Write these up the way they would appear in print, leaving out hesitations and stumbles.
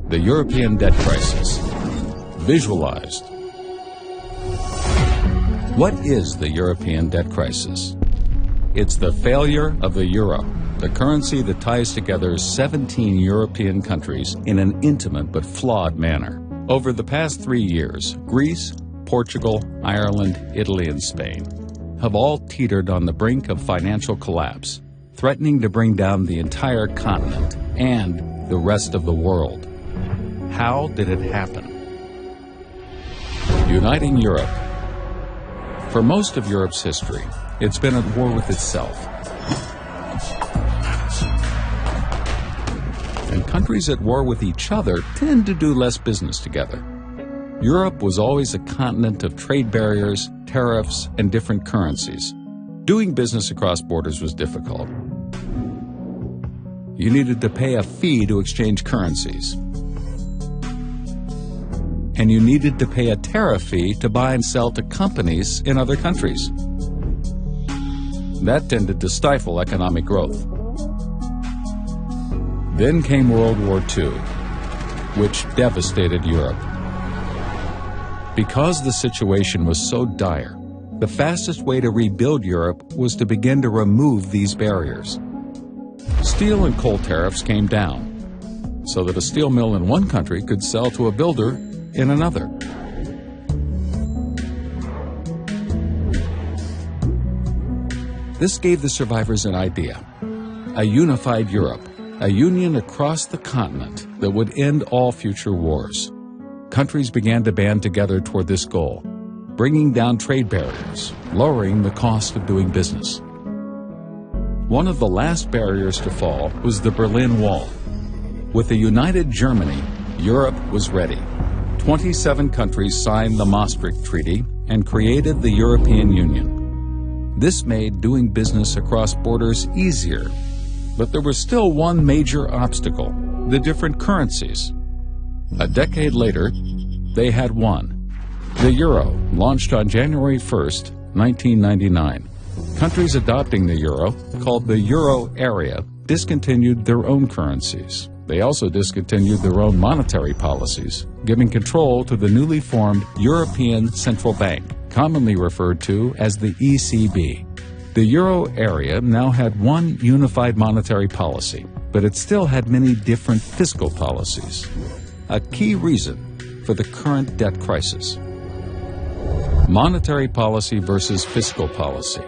The European debt crisis. Visualized. What is the European debt crisis? It's the failure of the euro, the currency that ties together 17 European countries in an intimate but flawed manner. Over the past 3 years, Greece, Portugal, Ireland, Italy, and Spain have all teetered on the brink of financial collapse, threatening to bring down the entire continent and the rest of the world. How did it happen? Uniting Europe. For most of Europe's history, it's been at war with itself. And countries at war with each other tend to do less business together. Europe was always a continent of trade barriers, tariffs, and different currencies. Doing business across borders was difficult. You needed to pay a fee to exchange currencies. And you needed to pay a tariff fee to buy and sell to companies in other countries. That tended to stifle economic growth. Then came World War II, which devastated Europe. Because the situation was so dire, the fastest way to rebuild Europe was to begin to remove these barriers. Steel and coal tariffs came down, so that a steel mill in one country could sell to a builder in another. This gave the survivors an idea: a unified Europe, a union across the continent that would end all future wars. Countries began to band together toward this goal, bringing down trade barriers, lowering the cost of doing business. One of the last barriers to fall was the Berlin Wall. With a united Germany, Europe was ready. 27 countries signed the Maastricht Treaty and created the European Union. This made doing business across borders easier, but there was still one major obstacle: the different currencies. A decade later, they had won. The euro launched on January 1st, 1999. Countries adopting the euro, called the euro area, discontinued their own currencies. They also discontinued their own monetary policies, giving control to the newly formed European Central Bank, commonly referred to as the ECB. The euro area now had one unified monetary policy, but it still had many different fiscal policies. A key reason for the current debt crisis. Monetary policy versus fiscal policy.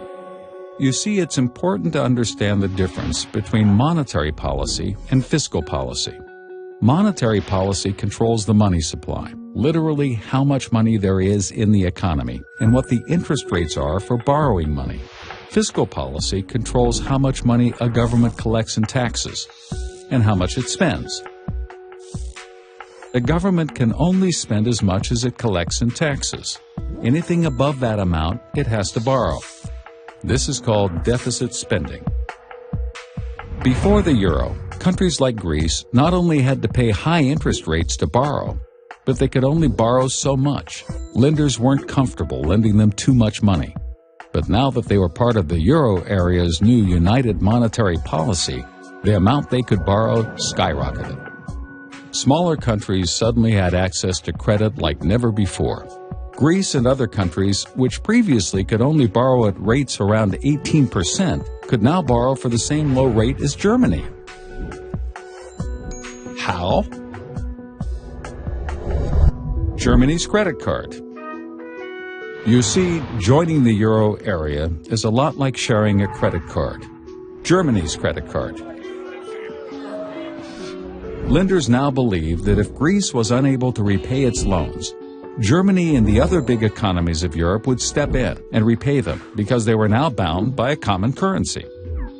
You see, it's important to understand the difference between monetary policy and fiscal policy. Monetary policy controls the money supply, literally how much money there is in the economy and what the interest rates are for borrowing money. Fiscal policy controls how much money a government collects in taxes and how much it spends. The government can only spend as much as it collects in taxes. Anything above that amount, it has to borrow. This is called deficit spending. Before the euro, countries like Greece not only had to pay high interest rates to borrow, but they could only borrow so much. Lenders weren't comfortable lending them too much money. But now that they were part of the euro area's new united monetary policy, the amount they could borrow skyrocketed. Smaller countries suddenly had access to credit like never before. Greece and other countries, which previously could only borrow at rates around 18%, could now borrow for the same low rate as Germany. How? Germany's credit card. You see, joining the euro area is a lot like sharing a credit card. Germany's credit card. Lenders now believe that if Greece was unable to repay its loans, Germany and the other big economies of Europe would step in and repay them because they were now bound by a common currency.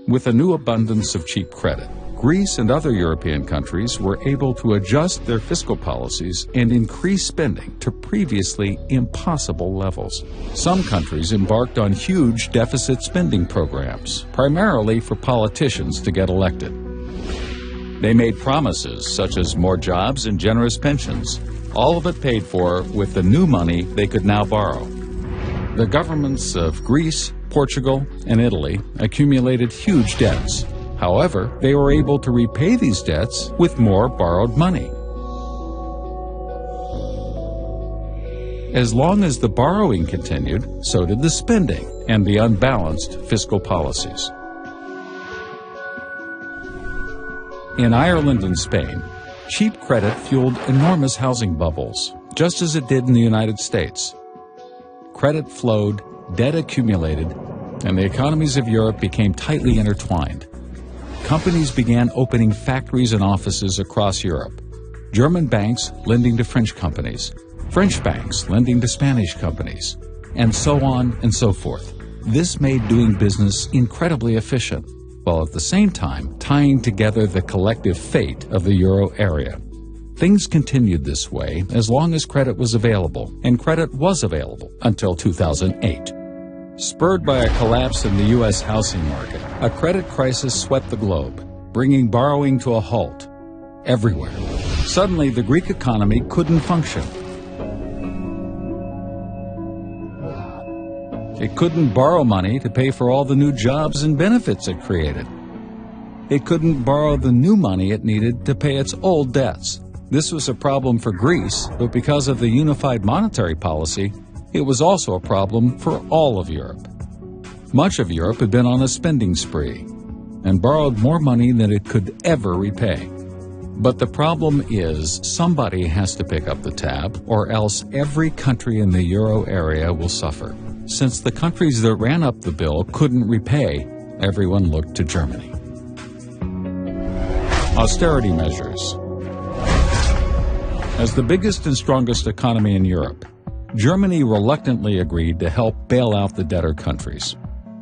With a new abundance of cheap credit, Greece and other European countries were able to adjust their fiscal policies and increase spending to previously impossible levels. Some countries embarked on huge deficit spending programs, primarily for politicians to get elected. They made promises such as more jobs and generous pensions, all of it paid for with the new money they could now borrow. The governments of Greece, Portugal, and Italy accumulated huge debts. However, they were able to repay these debts with more borrowed money. As long as the borrowing continued, so did the spending and the unbalanced fiscal policies. In Ireland and Spain, cheap credit fueled enormous housing bubbles, just as it did in the United States. Credit flowed, debt accumulated, and the economies of Europe became tightly intertwined. Companies began opening factories and offices across Europe. German banks lending to French companies, French banks lending to Spanish companies, and so on and so forth. This made doing business incredibly efficient, while at the same time tying together the collective fate of the euro area. Things continued this way as long as credit was available, and credit was available until 2008. Spurred by a collapse in the U.S. housing market, a credit crisis swept the globe, bringing borrowing to a halt everywhere. Suddenly, the Greek economy couldn't function. It couldn't borrow money to pay for all the new jobs and benefits it created. It couldn't borrow the new money it needed to pay its old debts. This was a problem for Greece, but because of the unified monetary policy, it was also a problem for all of Europe. Much of Europe had been on a spending spree and borrowed more money than it could ever repay. But the problem is somebody has to pick up the tab, or else every country in the euro area will suffer. Since the countries that ran up the bill couldn't repay, everyone looked to Germany. Austerity measures. As the biggest and strongest economy in Europe, Germany reluctantly agreed to help bail out the debtor countries.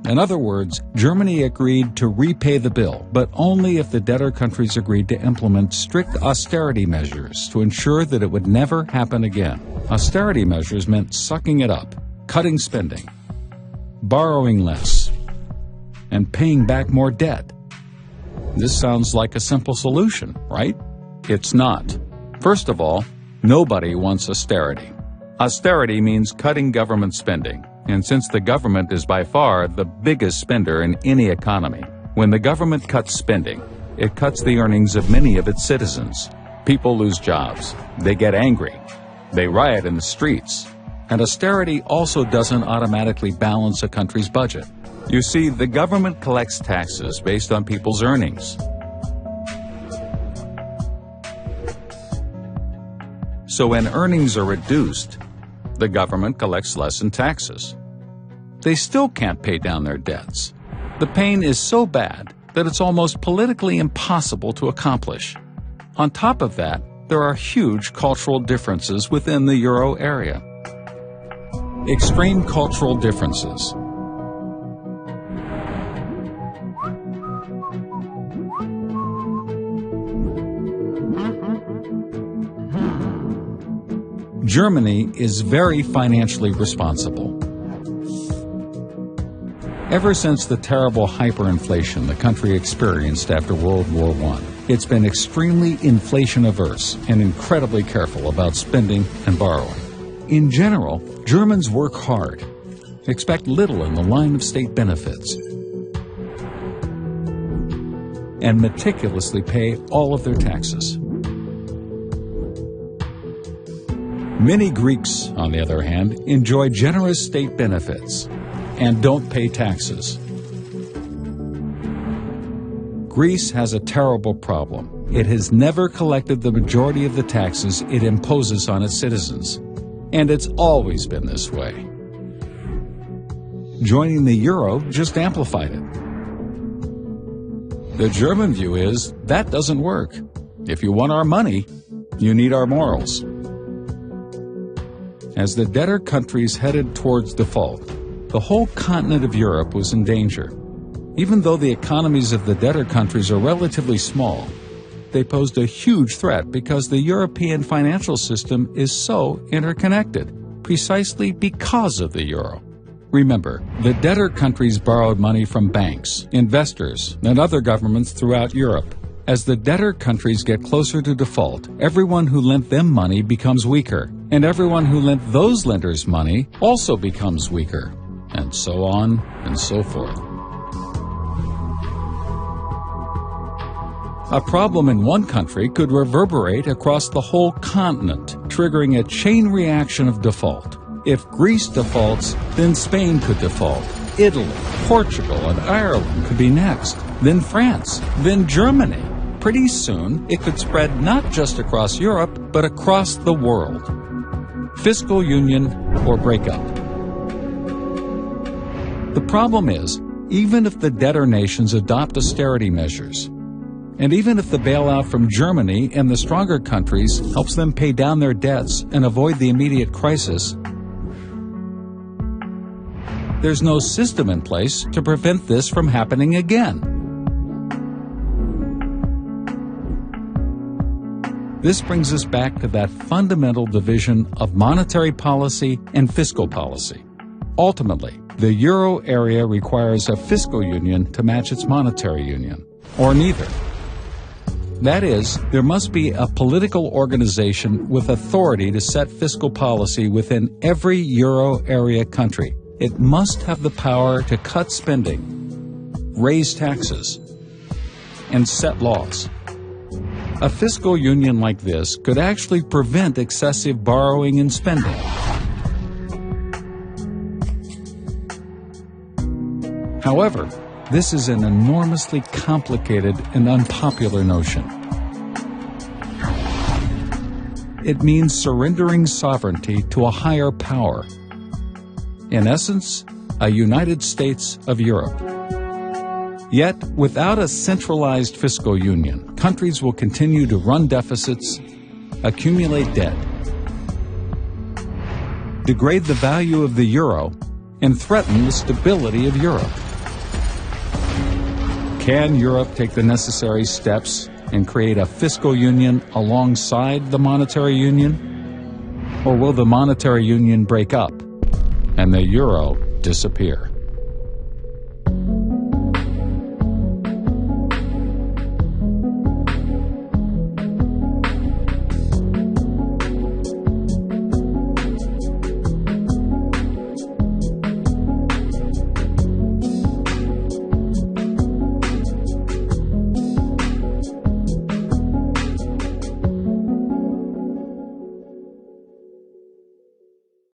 In other words, Germany agreed to repay the bill, but only if the debtor countries agreed to implement strict austerity measures to ensure that it would never happen again. Austerity measures meant sucking it up, cutting spending, borrowing less, and paying back more debt. This sounds like a simple solution, right? It's not. First of all, nobody wants austerity. Austerity means cutting government spending, and since the government is by far the biggest spender in any economy, when the government cuts spending, it cuts the earnings of many of its citizens. People lose jobs, they get angry, they riot in the streets, and austerity also doesn't automatically balance a country's budget. You see, the government collects taxes based on people's earnings. So when earnings are reduced, the government collects less in taxes. They still can't pay down their debts. The pain is so bad that it's almost politically impossible to accomplish. On top of that, there are huge cultural differences within the euro area. Extreme cultural differences. Germany is very financially responsible. Ever since the terrible hyperinflation the country experienced after World War I, it's been extremely inflation-averse and incredibly careful about spending and borrowing. In general, Germans work hard, expect little in the line of state benefits, and meticulously pay all of their taxes. Many Greeks, on the other hand, enjoy generous state benefits and don't pay taxes. Greece has a terrible problem. It has never collected the majority of the taxes it imposes on its citizens, and it's always been this way. Joining the euro just amplified it. The German view is that doesn't work. If you want our money, you need our morals. As the debtor countries headed towards default, the whole continent of Europe was in danger. Even though the economies of the debtor countries are relatively small, they posed a huge threat because the European financial system is so interconnected, precisely because of the euro. Remember, the debtor countries borrowed money from banks, investors, and other governments throughout Europe. As the debtor countries get closer to default, everyone who lent them money becomes weaker, and everyone who lent those lenders money also becomes weaker, and so on and so forth. A problem in one country could reverberate across the whole continent, triggering a chain reaction of default. If Greece defaults, then Spain could default. Italy, Portugal, and Ireland could be next. Then France, then Germany. Pretty soon, it could spread not just across Europe, but across the world. Fiscal union or breakup. The problem is, even if the debtor nations adopt austerity measures, and even if the bailout from Germany and the stronger countries helps them pay down their debts and avoid the immediate crisis, there's no system in place to prevent this from happening again. This brings us back to that fundamental division of monetary policy and fiscal policy. Ultimately, the euro area requires a fiscal union to match its monetary union, or neither. That is, there must be a political organization with authority to set fiscal policy within every euro area country. It must have the power to cut spending, raise taxes, and set laws. A fiscal union like this could actually prevent excessive borrowing and spending. However, this is an enormously complicated and unpopular notion. It means surrendering sovereignty to a higher power. In essence, a United States of Europe. Yet, without a centralized fiscal union, countries will continue to run deficits, accumulate debt, degrade the value of the euro, and threaten the stability of Europe. Can Europe take the necessary steps and create a fiscal union alongside the monetary union? Or will the monetary union break up and the euro disappear?